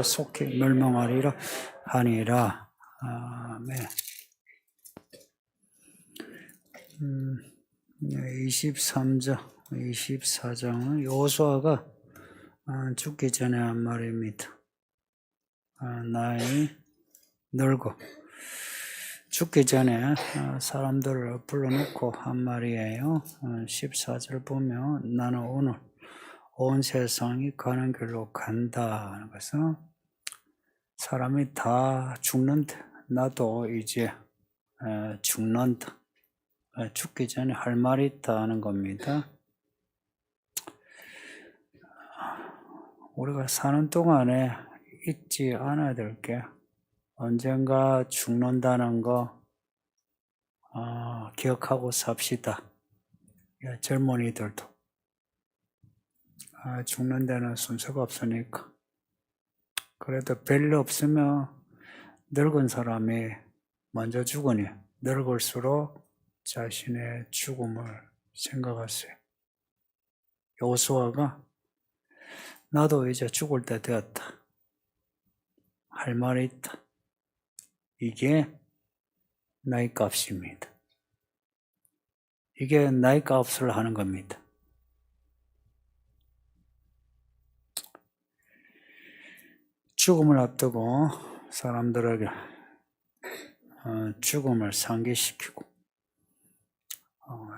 속히 멸망하리라 하니라. 아멘. 24장은 여호수아가 죽기 전에 한 말입니다. 나이 늙고 죽기 전에 사람들을 불러놓고 한 말이에요. 14절 보면 나는 오늘 온 세상이 가는 길로 간다 하는 것은 사람이 다 죽는데 나도 이제 죽는다. 죽기 전에 할 말이 있다 하는 겁니다. 우리가 사는 동안에 잊지 않아야 될 게 언젠가 죽는다는 거 기억하고 삽시다. 젊은이들도 죽는 데는 순서가 없으니까. 그래도 별일 없으면 늙은 사람이 먼저 죽으니 늙을수록 자신의 죽음을 생각하세요. 여호수아가 나도 이제 죽을 때 되었다. 할 말이 있다. 이게 나이 값입니다. 이게 나이 값을 하는 겁니다. 죽음을 앞두고 사람들에게 죽음을 상기시키고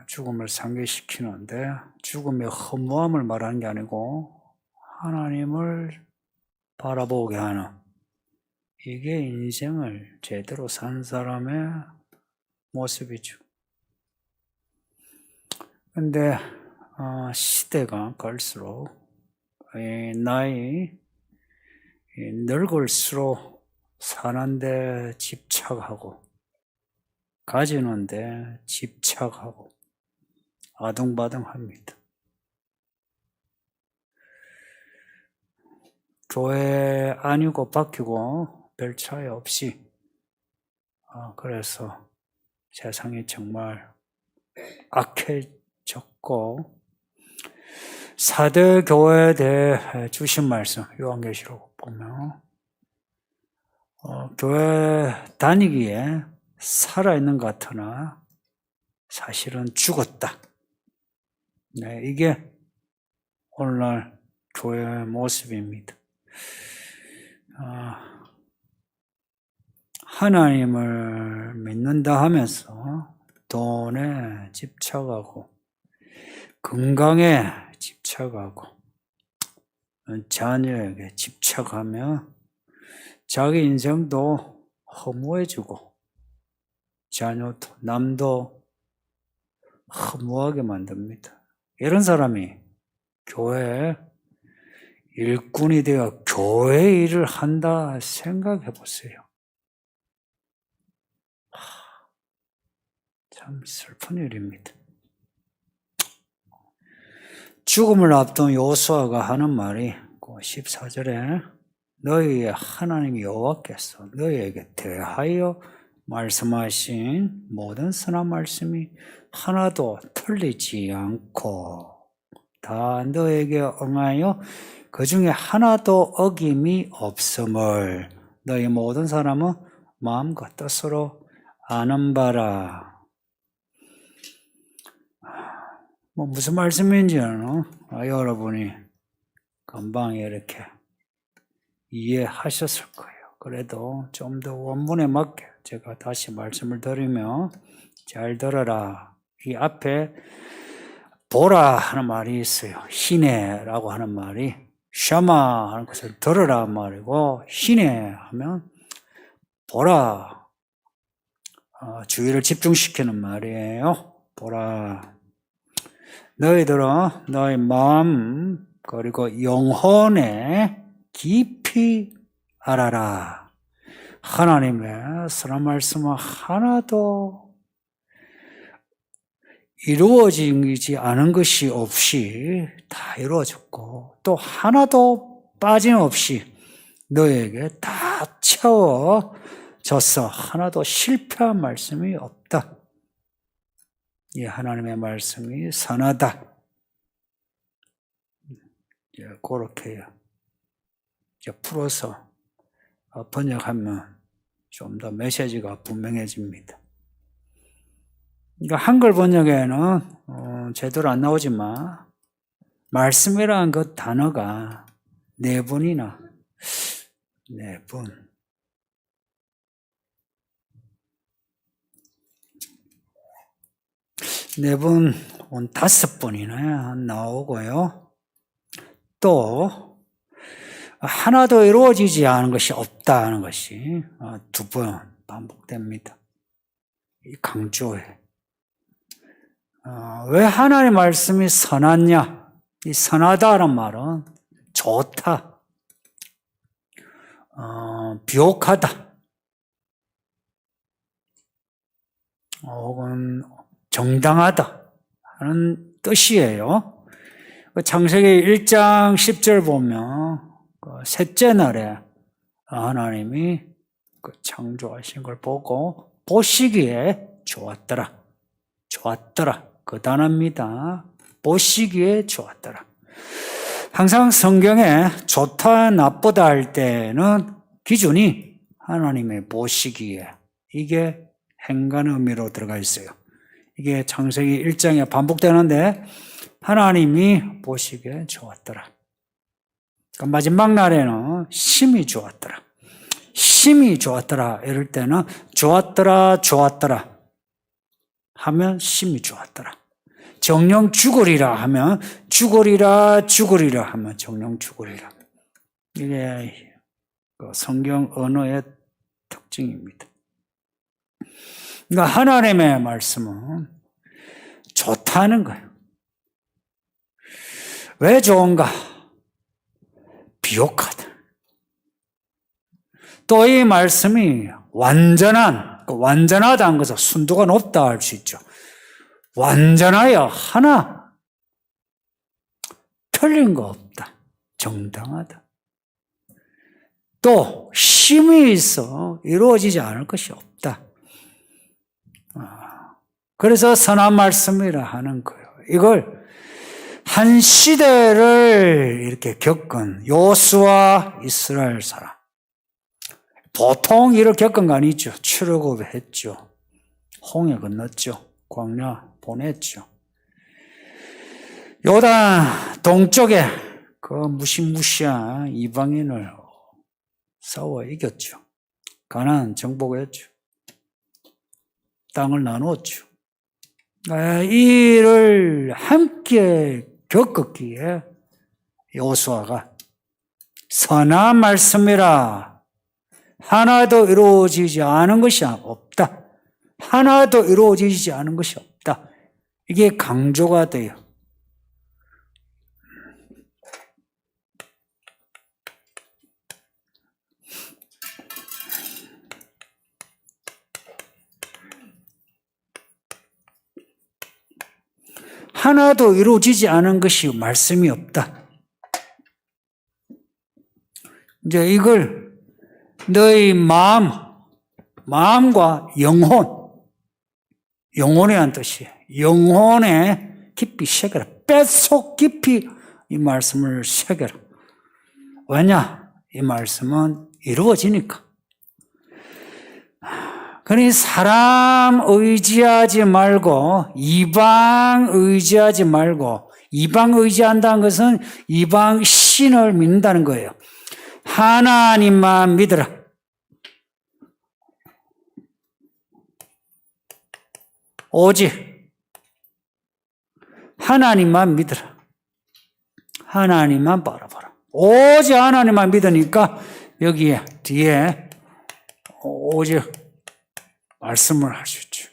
죽음을 상기시키는데 죽음의 허무함을 말하는 게 아니고 하나님을 바라보게 하는, 이게 인생을 제대로 산 사람의 모습이죠. 근데 시대가 갈수록 나이 늙을수록 사는데 집착하고 가지는데 집착하고 아둥바둥합니다. 교회 아니고 바뀌고 별 차이 없이 그래서 세상이 정말 악해졌고, 4대 교회에 대해 주신 말씀 요한계시록 보면 교회 다니기에 살아있는 것 같으나 사실은 죽었다. 네, 이게 오늘날 교회의 모습입니다. 하나님을 믿는다 하면서 돈에 집착하고 건강에 집착하고 자녀에게 집착하며 자기 인생도 허무해지고 자녀도 남도 허무하게 만듭니다. 이런 사람이 교회에 일꾼이 되어 교회 일을 한다 생각해 보세요. 참 슬픈 일입니다. 죽음을 앞둔 여호수아가 하는 말이 14절에 너희의 하나님 여호와께서 너희에게 대하여 말씀하신 모든 선한 말씀이 하나도 틀리지 않고 다 너에게 응하여 그 중에 하나도 어김이 없음을 너희 모든 사람은 마음과 뜻으로 아는 바라. 무슨 말씀인지는 여러분이 금방 이렇게 이해하셨을 거예요. 그래도 좀 더 원문에 맞게 제가 다시 말씀을 드리면 잘 들어라. 이 앞에 보라 하는 말이 있어요. 희네라고 하는 말이 샤마 하는 것을 들으라 말이고, 희네 하면 보라, 주의를 집중시키는 말이에요. 보라. 너희들은 너희 마음 그리고 영혼에 깊이 알아라. 하나님의 선한 말씀은 하나도 이루어지지 않은 것이 없이 다 이루어졌고 또 하나도 빠짐없이 너에게 다 채워져서 하나도 실패한 말씀이 없다. 이 하나님의 말씀이 선하다. 그렇게 해요. 이제 풀어서 번역하면 좀 더 메시지가 분명해집니다. 그러니까 한글 번역에는 제대로 안 나오지만 말씀이라는 그 단어가 4번이나 4번 4번, 5번이나 나오고요. 또 하나도 이루어지지 않은 것이 없다는 것이 2번 반복됩니다. 이 강조해. 왜 하나님의 말씀이 선하냐? 이 선하다는 말은 좋다, 비옥하다, 혹은 정당하다 하는 뜻이에요. 창세기 1장 10절 보면 셋째 날에 하나님이 창조하신 걸 보고 보시기에 좋았더라. 좋았더라. 그 단어입니다. 보시기에 좋았더라. 항상 성경에 좋다, 나쁘다 할 때는 기준이 하나님의 보시기에, 이게 행간 의미로 들어가 있어요. 이게 창세기 1장에 반복되는데 하나님이 보시기에 좋았더라. 그러니까 마지막 날에는 심히 좋았더라. 심히 좋았더라. 이럴 때는 좋았더라, 좋았더라 하면 심히 좋았더라. 정령 죽으리라 하면 죽으리라, 죽으리라 하면 정령 죽으리라. 이게 성경 언어의 특징입니다. 그러니까 하나님의 말씀은 좋다는 거예요. 왜 좋은가? 비옥하다. 또 이 말씀이 완전하다는 것은 순도가 높다 할 수 있죠. 완전하여 하나 틀린 거 없다. 정당하다. 또 힘이 있어 이루어지지 않을 것이 없다. 그래서 선한 말씀이라 하는 거예요. 이걸 한 시대를 이렇게 겪은 요수아 이스라엘 사람, 보통 일을 겪은 거 아니죠. 출애굽했죠. 홍해 건넜죠. 광야 보냈죠. 요단 동쪽에 그 무시무시한 이방인을 싸워 이겼죠. 가나안 정복했죠. 땅을 나누었죠. 이 일을 함께 겪었기에 여호수아가 선한 말씀이라 하나도 이루어지지 않은 것이 없다. 하나도 이루어지지 않은 것이 없다. 이게 강조가 돼요. 하나도 이루어지지 않은 것이 말씀이 없다. 이제 이걸 너희 마음과 영혼이란 뜻이에요. 영혼에 깊이 새겨라. 뼛속 깊이 이 말씀을 새겨라. 왜냐? 이 말씀은 이루어지니까. 그러니 사람 의지하지 말고 이방 의지하지 말고, 이방 의지한다는 것은 이방 신을 믿는다는 거예요. 하나님만 믿으라. 오직 하나님만 믿으라. 하나님만 바라봐라. 오직 하나님만 믿으니까 여기에 뒤에 오직 말씀을 할 수 있죠.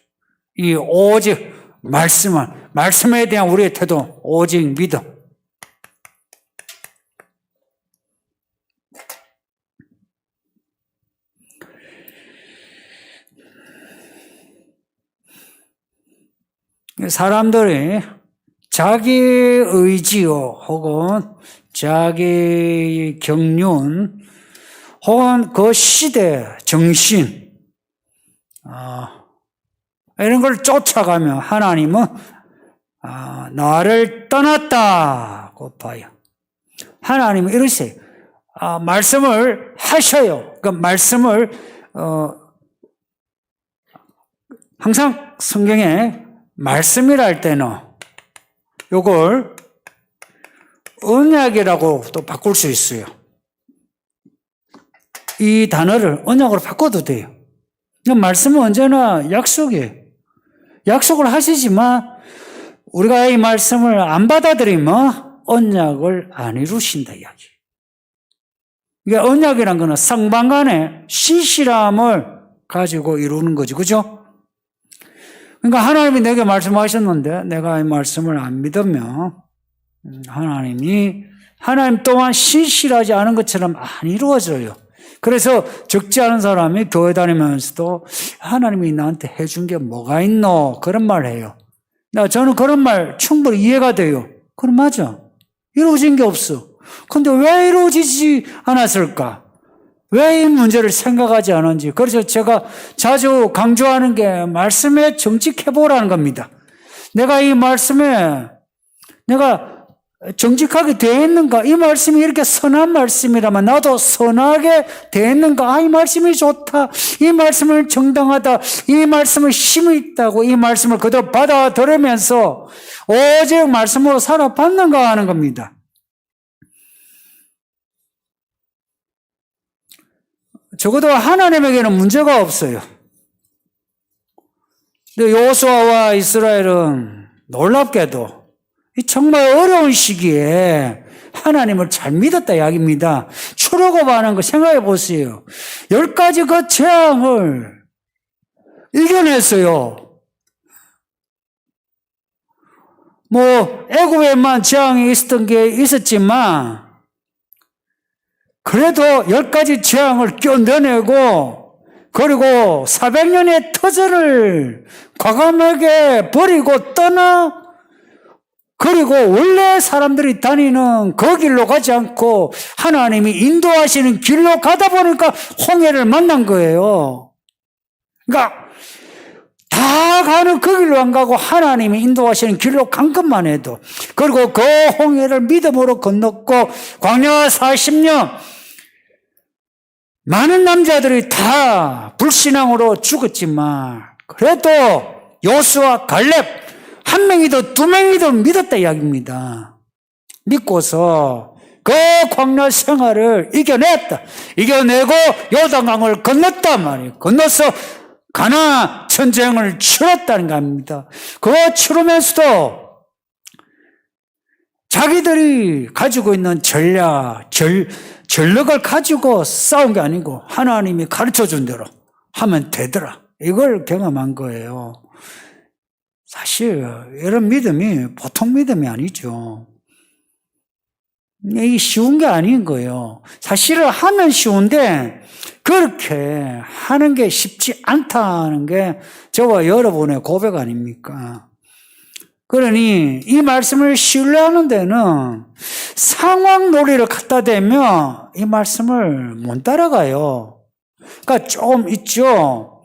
이 오직 말씀에 대한 우리의 태도, 오직 믿음. 사람들이 자기 의지요, 혹은 자기 경륜, 혹은 그 시대 정신, 이런 걸 쫓아가면 하나님은 나를 떠났다고 봐요. 하나님은 이러세요. 말씀을 하셔요. 그 말씀을 항상 성경에 말씀이라 할 때는 요걸 언약이라고 또 바꿀 수 있어요. 이 단어를 언약으로 바꿔도 돼요. 말씀은 언제나 약속이에요. 약속을 하시지만 우리가 이 말씀을 안 받아들이면 언약을 안 이루신다 이야기. 이게 언약이란 거는 상반간의 신실함을 가지고 이루는 거죠. 그죠? 그러니까 하나님이 내게 말씀하셨는데 내가 이 말씀을 안 믿으면 하나님 또한 신실하지 않은 것처럼 안 이루어져요. 그래서 적지 않은 사람이 교회 다니면서도 하나님이 나한테 해준 게 뭐가 있노? 그런 말 해요. 저는 그런 말 충분히 이해가 돼요. 그럼 맞아. 이루어진 게 없어. 근데 왜 이루어지지 않았을까? 왜 이 문제를 생각하지 않은지. 그래서 제가 자주 강조하는 게 말씀에 정직해보라는 겁니다. 내가 이 말씀에 내가 정직하게 되었는가? 이 말씀이 이렇게 선한 말씀이라면 나도 선하게 되었는가? 이 말씀이 좋다. 이 말씀을 정당하다. 이 말씀을 힘이 있다고 이 말씀을 그대로 받아들이면서 오직 말씀으로 살아봤는가 하는 겁니다. 적어도 하나님에게는 문제가 없어요. 근데 여호수아와 이스라엘은 놀랍게도 정말 어려운 시기에 하나님을 잘 믿었다 이야기입니다. 출애굽하는 거 생각해 보세요. 10가지 그 재앙을 이겨냈어요. 애굽에만 재앙이 있었던 게 있었지만 그래도 10가지 재앙을 견뎌내고 그리고 400년의 터전을 과감하게 버리고 떠나 그리고 원래 사람들이 다니는 그 길로 가지 않고 하나님이 인도하시는 길로 가다 보니까 홍해를 만난 거예요. 그러니까 다 가는 그 길로 안 가고 하나님이 인도하시는 길로 간 것만 해도 그리고 그 홍해를 믿음으로 건넜고 광야 40년 많은 남자들이 다 불신앙으로 죽었지만 그래도 여호수아 갈렙 한 명이든 두 명이든 믿었다 이야기입니다. 믿고서 그 광야 생활을 이겨냈다. 이겨내고 요단강을 건넜단 말이에요. 건너서 가나안 전쟁을 치렀다는 겁니다. 그거 치르면서도 자기들이 가지고 있는 전력을 가지고 싸운 게 아니고 하나님이 가르쳐준 대로 하면 되더라. 이걸 경험한 거예요. 사실 이런 믿음이 보통 믿음이 아니죠. 이게 쉬운 게 아닌 거예요. 사실은 하면 쉬운데 그렇게 하는 게 쉽지 않다는 게 저와 여러분의 고백 아닙니까? 그러니 이 말씀을 신뢰하는 데는 상황놀이를 갖다 대면 이 말씀을 못 따라가요. 그러니까 좀 있죠.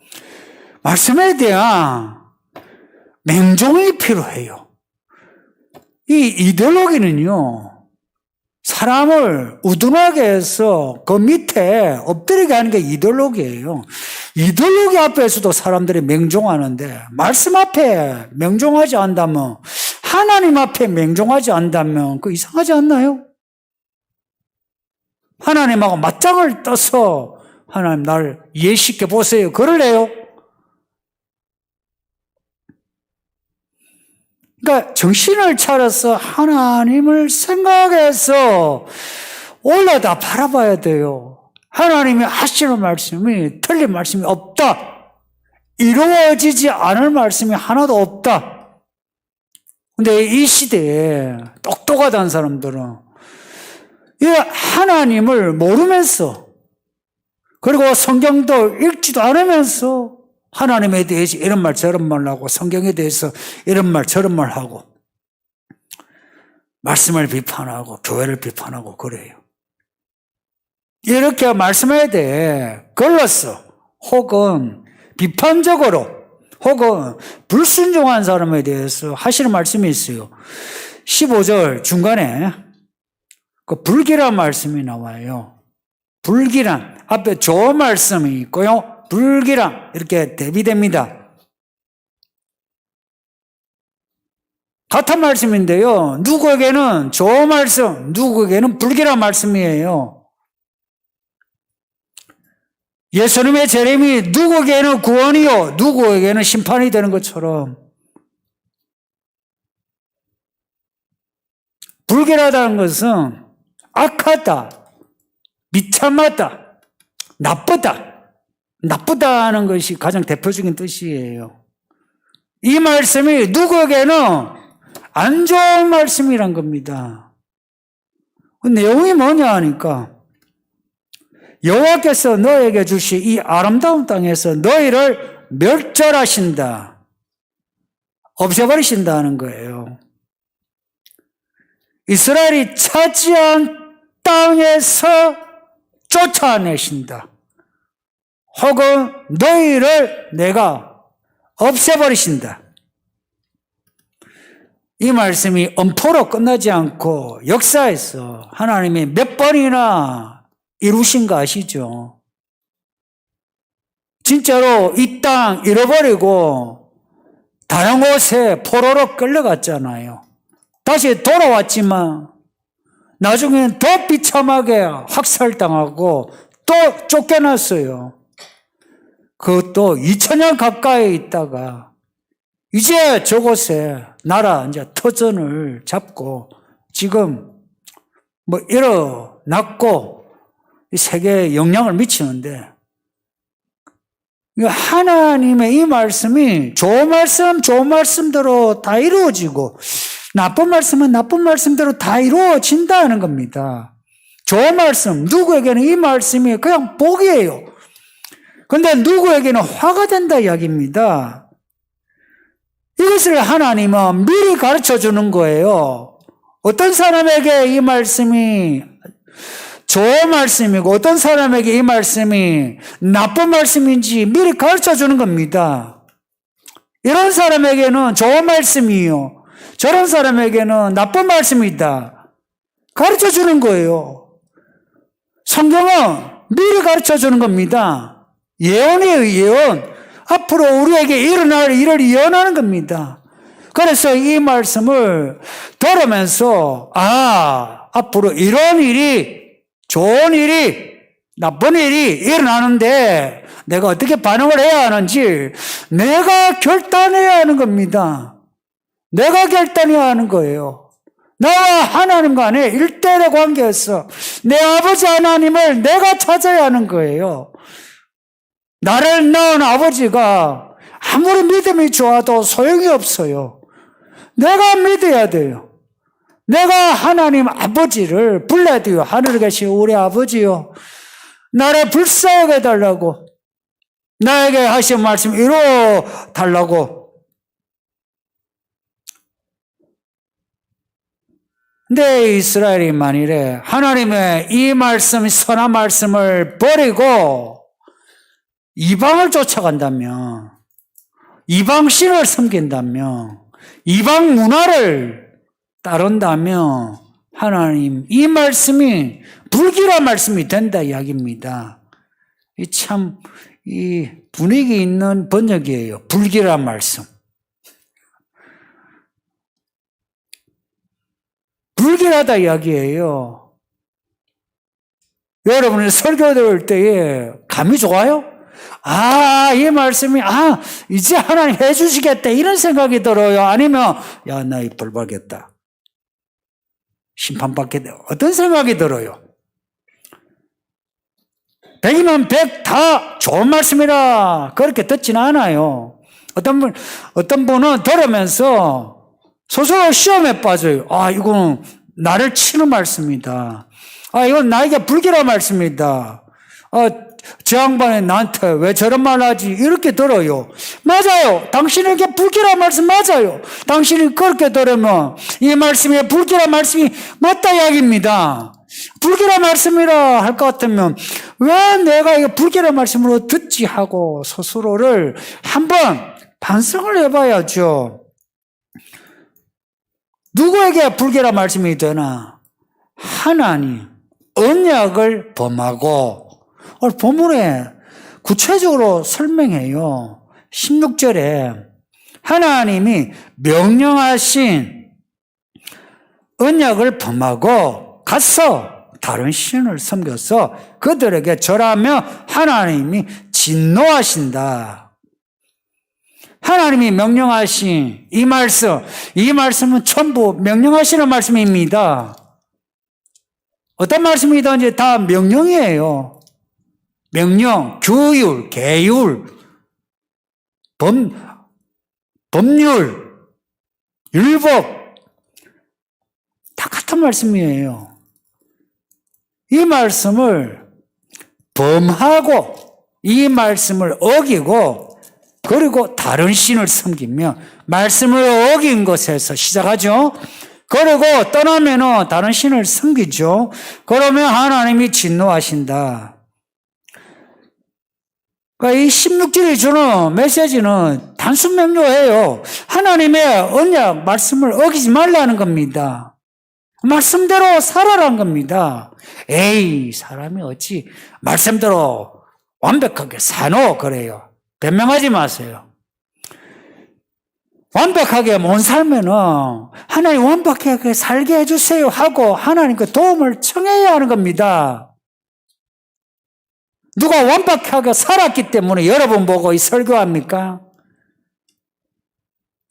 말씀에 대한 맹종이 필요해요. 이 이데올로기는요, 사람을 우둔하게 해서 그 밑에 엎드리게 하는 게 이데올로기예요. 이데올로기 앞에서도 사람들이 맹종하는데 말씀 앞에 맹종하지 않다면 하나님 앞에 맹종하지 않다면 그 이상하지 않나요? 하나님하고 맞짱을 떠서 하나님 나를 이해시켜 보세요. 그럴래요? 그러니까 정신을 차려서 하나님을 생각해서 올라다 바라봐야 돼요. 하나님이 하시는 말씀이 틀린 말씀이 없다. 이루어지지 않을 말씀이 하나도 없다. 근데 이 시대에 똑똑하다는 사람들은 이 하나님을 모르면서 그리고 성경도 읽지도 않으면서 하나님에 대해서 이런 말 저런 말 하고 성경에 대해서 이런 말 저런 말 하고 말씀을 비판하고 교회를 비판하고 그래요. 이렇게 말씀에 대해 걸러서 혹은 비판적으로 혹은 불순종한 사람에 대해서 하시는 말씀이 있어요. 15절 중간에 그 불기란 말씀이 나와요. 불길한, 앞에 조 말씀이 있고요. 불길한, 이렇게 대비됩니다. 같은 말씀인데요. 누구에게는 조 말씀, 누구에게는 불길한 말씀이에요. 예수님의 재림이 누구에게는 구원이요, 누구에게는 심판이 되는 것처럼 불길하다는 것은 악하다, 비참하다, 나쁘다는 것이 가장 대표적인 뜻이에요. 이 말씀이 누구에게는 안 좋은 말씀이란 겁니다. 그 내용이 뭐냐 하니까 여호와께서 너에게 주신 이 아름다운 땅에서 너희를 멸절하신다, 없애버리신다는 거예요. 이스라엘이 차지한 땅에서 쫓아내신다. 혹은 너희를 내가 없애버리신다. 이 말씀이 엄포로 끝나지 않고 역사에서 하나님이 몇 번이나 이루신 거 아시죠? 진짜로 이 땅 잃어버리고 다른 곳에 포로로 끌려갔잖아요. 다시 돌아왔지만 나중에는 더 비참하게 학살당하고 또 쫓겨났어요. 그것도 2000년 가까이 있다가 이제 저곳에 나라 이제 터전을 잡고 지금 일어났고 세계에 영향을 미치는데, 하나님의 이 말씀이 좋은 말씀대로 다 이루어지고 나쁜 말씀은 나쁜 말씀대로 다 이루어진다는 겁니다. 좋은 말씀, 누구에게는 이 말씀이 그냥 복이에요. 근데 누구에게는 화가 된다 이야기입니다. 이것을 하나님은 미리 가르쳐 주는 거예요. 어떤 사람에게 이 말씀이 좋은 말씀이고 어떤 사람에게 이 말씀이 나쁜 말씀인지 미리 가르쳐 주는 겁니다. 이런 사람에게는 좋은 말씀이요, 저런 사람에게는 나쁜 말씀이다, 가르쳐 주는 거예요. 성경은 미리 가르쳐 주는 겁니다. 예언이에요, 예언. 앞으로 우리에게 일어날 일을 예언하는 겁니다. 그래서 이 말씀을 들으면서 앞으로 이런 일이, 좋은 일이, 나쁜 일이 일어나는데 내가 어떻게 반응을 해야 하는지 내가 결단해야 하는 겁니다. 내가 결단해야 하는 거예요. 나와 하나님 간의 일대일의 관계에서 내 아버지 하나님을 내가 찾아야 하는 거예요. 나를 낳은 아버지가 아무리 믿음이 좋아도 소용이 없어요. 내가 믿어야 돼요. 내가 하나님 아버지를 불러야 돼요. 하늘에 계신 우리 아버지요, 나를 불쌍하게 해달라고, 나에게 하신 말씀 이루어 달라고. 근데 이스라엘이 만일에 하나님의 이 말씀, 선한 말씀을 버리고 이방을 쫓아간다면, 이방신을 섬긴다면, 이방 문화를 따른다면 하나님 이 말씀이 불길한 말씀이 된다 이야기입니다. 참 이 분위기 있는 번역이에요. 불길한 말씀. 불길하다 이야기예요. 여러분이 설교 들을 때에 감이 좋아요? 이 말씀이 이제 하나님 해주시겠다 이런 생각이 들어요? 아니면 나 이 벌 받겠다, 심판받겠다, 어떤 생각이 들어요? 100이면 100 다 좋은 말씀이라 그렇게 듣지는 않아요. 어떤 분은 들으면서 스스로 시험에 빠져요. 이거는 나를 치는 말씀이다. 이건 나에게 불길한 말씀이다. 저 양반이 나한테 왜 저런 말 하지? 이렇게 들어요. 맞아요. 당신에게 불길한 말씀 맞아요. 당신이 그렇게 들으면 이 말씀이 불길한 말씀이 맞다 이야기입니다. 불길한 말씀이라 할 것 같으면 왜 내가 이거 불길한 말씀으로 듣지 하고 스스로를 한번 반성을 해봐야죠. 누구에게 불길한 말씀이 되나? 하나님, 언약을 범하고, 오늘 본문에 구체적으로 설명해요. 16절에 하나님이 명령하신 언약을 범하고 가서 다른 신을 섬겨서 그들에게 절하며 하나님이 진노하신다. 하나님이 명령하신 이 말씀은 전부 명령하시는 말씀입니다. 어떤 말씀이든지 다 명령이에요. 명령, 규율, 계율, 법률, 율법 다 같은 말씀이에요. 이 말씀을 범하고 이 말씀을 어기고 그리고 다른 신을 섬기며 말씀을 어긴 것에서 시작하죠. 그리고 떠나면 다른 신을 섬기죠. 그러면 하나님이 진노하신다. 그러니까 이 16절이 주는 메시지는 단순 명료해요. 하나님의 언약 말씀을 어기지 말라는 겁니다. 말씀대로 살아라는 겁니다. 에이, 사람이 어찌 말씀대로 완벽하게 사노 그래요. 변명하지 마세요. 완벽하게 못 살면은 하나님 완벽하게 살게 해주세요 하고 하나님께 도움을 청해야 하는 겁니다. 누가 완벽하게 살았기 때문에 여러분 보고 이 설교합니까?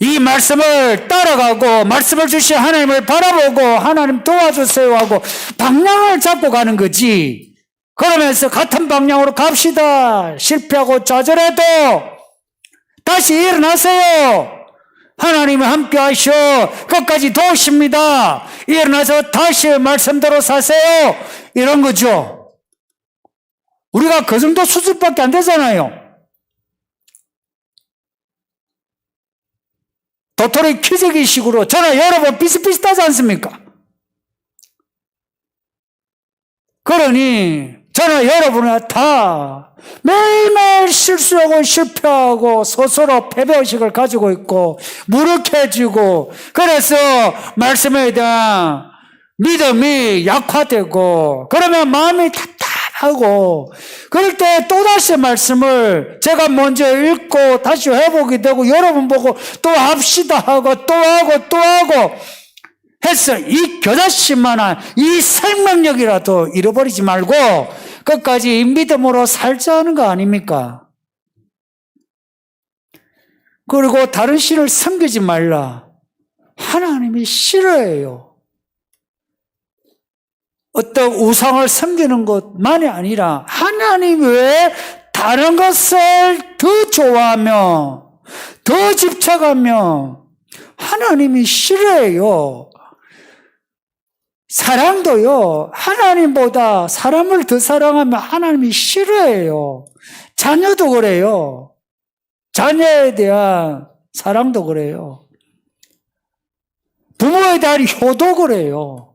이 말씀을 따라가고 말씀을 주신 하나님을 바라보고 하나님 도와주세요 하고 방향을 잡고 가는 거지. 그러면서 같은 방향으로 갑시다. 실패하고 좌절해도 다시 일어나세요. 하나님이 함께 하셔 끝까지 도우십니다. 일어나서 다시 말씀대로 사세요. 이런 거죠. 우리가 그 정도 수준밖에 안 되잖아요. 도토리 키재기식으로 저는 여러분 비슷비슷하지 않습니까? 그러니 저는 여러분은 다 매일매일 실수하고 실패하고 스스로 패배의식을 가지고 있고 무력해지고 그래서 말씀에 대한 믿음이 약화되고 그러면 마음이 답답하고 그럴 때 또다시 말씀을 제가 먼저 읽고 다시 회복이 되고 여러분 보고 또 합시다 하고 또 하고 또 하고 해서 이 겨자씨만한 이 생명력이라도 잃어버리지 말고 끝까지 믿음으로 살자는 거 아닙니까? 그리고 다른 신을 섬기지 말라. 하나님이 싫어해요. 어떤 우상을 섬기는 것만이 아니라 하나님 외에 다른 것을 더 좋아하며 더 집착하며 하나님이 싫어해요. 사랑도요, 하나님보다 사람을 더 사랑하면 하나님이 싫어해요. 자녀도 그래요. 자녀에 대한 사랑도 그래요. 부모에 대한 효도 그래요.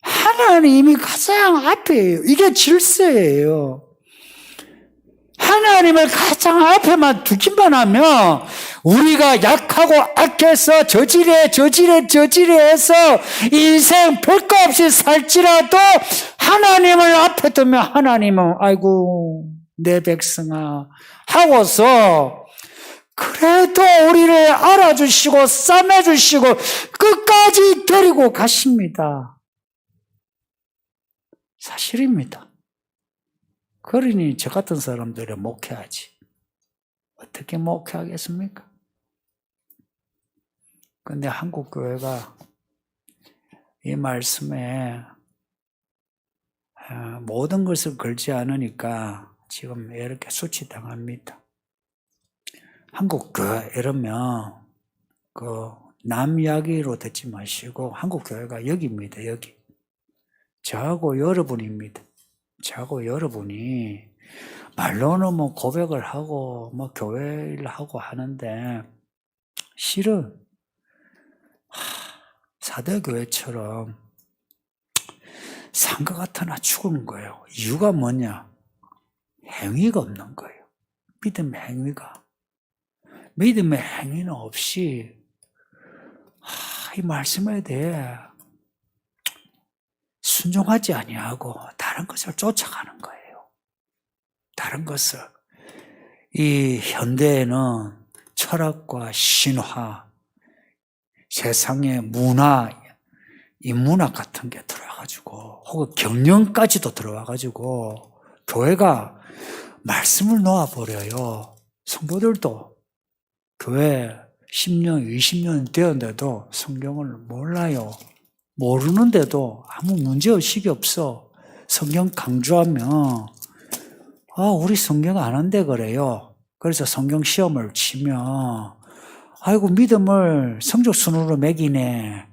하나님이 가장 앞이에요. 이게 질서예요. 하나님을 가장 앞에만 두기만 하면 우리가 약하고 악해서 저지레 해서 인생 별거 없이 살지라도 하나님을 앞에 두면 하나님은 아이고 내 백성아 하고서 그래도 우리를 알아주시고 싸매주시고 끝까지 데리고 가십니다. 사실입니다. 그러니 저 같은 사람들은 목회하지. 어떻게 목회하겠습니까? 근데 한국 교회가 이 말씀에 모든 것을 걸지 않으니까 지금 이렇게 수치당합니다. 한국 교회 이러면 남 이야기로 듣지 마시고 한국 교회가 여기입니다. 여기. 저하고 여러분입니다. 저하고 여러분이 말로는 뭐 고백을 하고 뭐 교회 일을 하고 하는데 실은 사대교회처럼 산 것 같으나 죽은 거예요. 이유가 뭐냐? 행위가 없는 거예요. 믿음의 행위가. 믿음의 행위는 없이 이 말씀에 대해 순종하지 아니하고 다른 것을 쫓아가는 거예요. 다른 것을. 이 현대에는 철학과 신화, 세상의 문화, 인문학 같은 게 들어와가지고 혹은 경영까지도 들어와가지고 교회가 말씀을 놓아버려요. 성도들도 교회 10년, 20년 되었는데도 성경을 몰라요. 모르는데도 아무 문제의식이 없어. 성경 강조하면 우리 성경 안 한대 그래요. 그래서 성경 시험을 치면 아이고 믿음을 성적 순으로 매기네.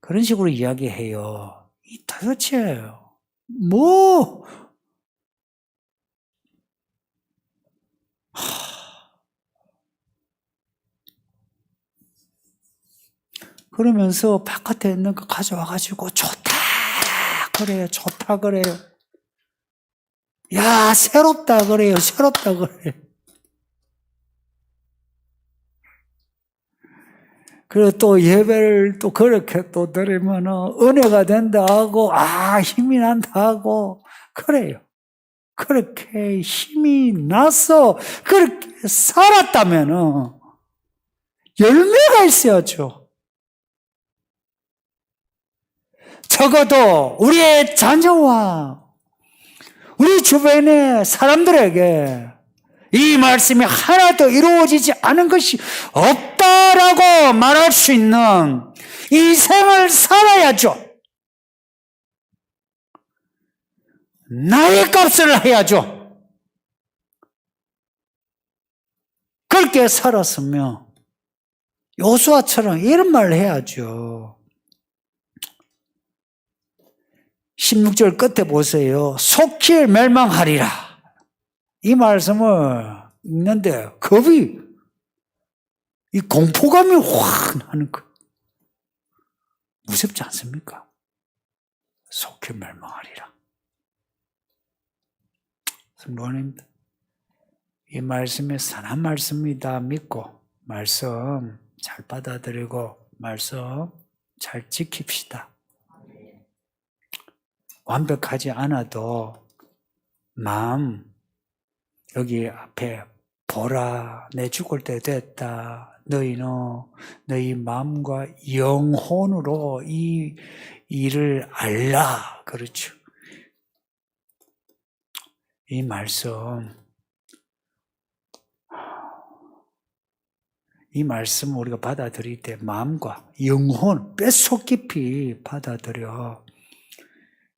그런 식으로 이야기해요. 이 도대체 뭐 그러면서 바깥에 있는 거 가져와가지고 좋다 그래요. 좋다 그래요. 야 새롭다 그래요. 새롭다 그래요. 그리고 또 예배를 또 그렇게 또 드리면 은혜가 된다 하고 힘이 난다 하고 그래요. 그렇게 힘이 나서 그렇게 살았다면 열매가 있어야죠. 적어도 우리의 자녀와 우리 주변의 사람들에게 이 말씀이 하나도 이루어지지 않은 것이 없다라고 말할 수 있는 인생을 살아야죠. 나의 값을 해야죠. 그렇게 살았으면 요수아처럼 이런 말을 해야죠. 16절 끝에 보세요. 속히 멸망하리라. 이 말씀을 읽는데 이 공포감이 확 나는 거. 무섭지 않습니까? 속히 멸망하리라. 성도님, 이 말씀이 선한 말씀이다 믿고 말씀 잘 받아들이고 말씀 잘 지킵시다. 완벽하지 않아도 마음 여기 앞에 보라 내 죽을 때 됐다. 너희는 너희 마음과 영혼으로 이 일을 알라. 그렇죠. 이 말씀 우리가 받아들일 때 마음과 영혼 뼛속 깊이 받아들여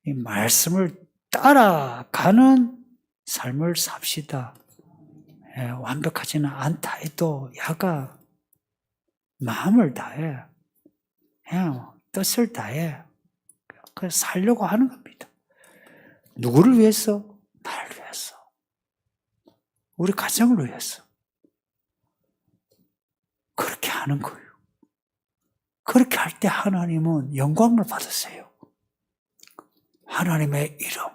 이 말씀을 따라가는 삶을 삽시다. 완벽하지는 않다 해도 야가 마음을 다해. 뜻을 다해. 그래서 살려고 하는 겁니다. 누구를 위해서? 나를 위해서. 우리 가정을 위해서. 그렇게 하는 거예요. 그렇게 할 때 하나님은 영광을 받으세요. 하나님의 이름.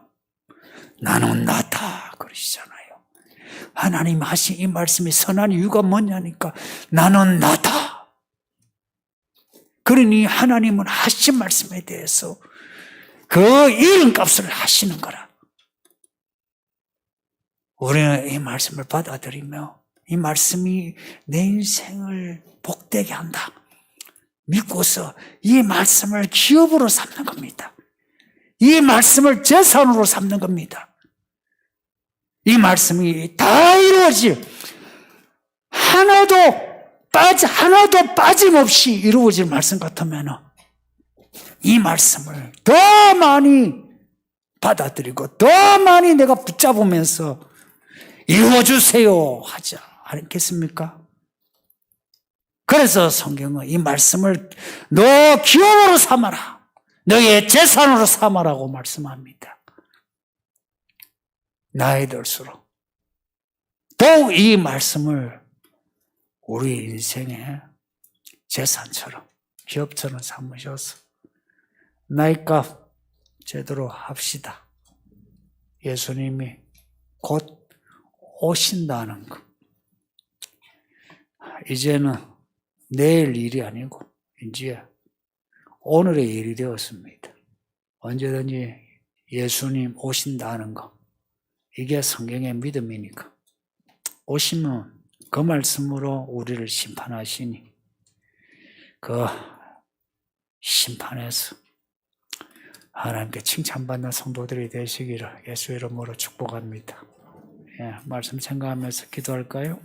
나는 나다. 그러시잖아요. 하나님 하신 이 말씀이 선한 이유가 뭐냐니까 나는 나다. 그러니 하나님은 하신 말씀에 대해서 그 이름값을 하시는 거라. 우리는 이 말씀을 받아들이며 이 말씀이 내 인생을 복되게 한다. 믿고서 이 말씀을 기업으로 삼는 겁니다. 이 말씀을 재산으로 삼는 겁니다. 이 말씀이 다 이루어질 하나도 빠짐없이 이루어질 말씀 같으면 이 말씀을 더 많이 받아들이고 더 많이 내가 붙잡으면서 이루어주세요 하지 않겠습니까? 그래서 성경은 이 말씀을 너 기업으로 삼아라. 너의 재산으로 삼아라고 말씀합니다. 나이 들수록 더욱 이 말씀을 우리 인생의 재산처럼 기업처럼 삼으셔서 나이값 제대로 합시다. 예수님이 곧 오신다는 것. 이제는 내일 일이 아니고 이제 오늘의 일이 되었습니다. 언제든지 예수님 오신다는 거. 이게 성경의 믿음이니까. 오시면 그 말씀으로 우리를 심판하시니 그 심판에서 하나님께 칭찬받는 성도들이 되시기를 예수 이름으로 축복합니다. 예, 말씀 생각하면서 기도할까요?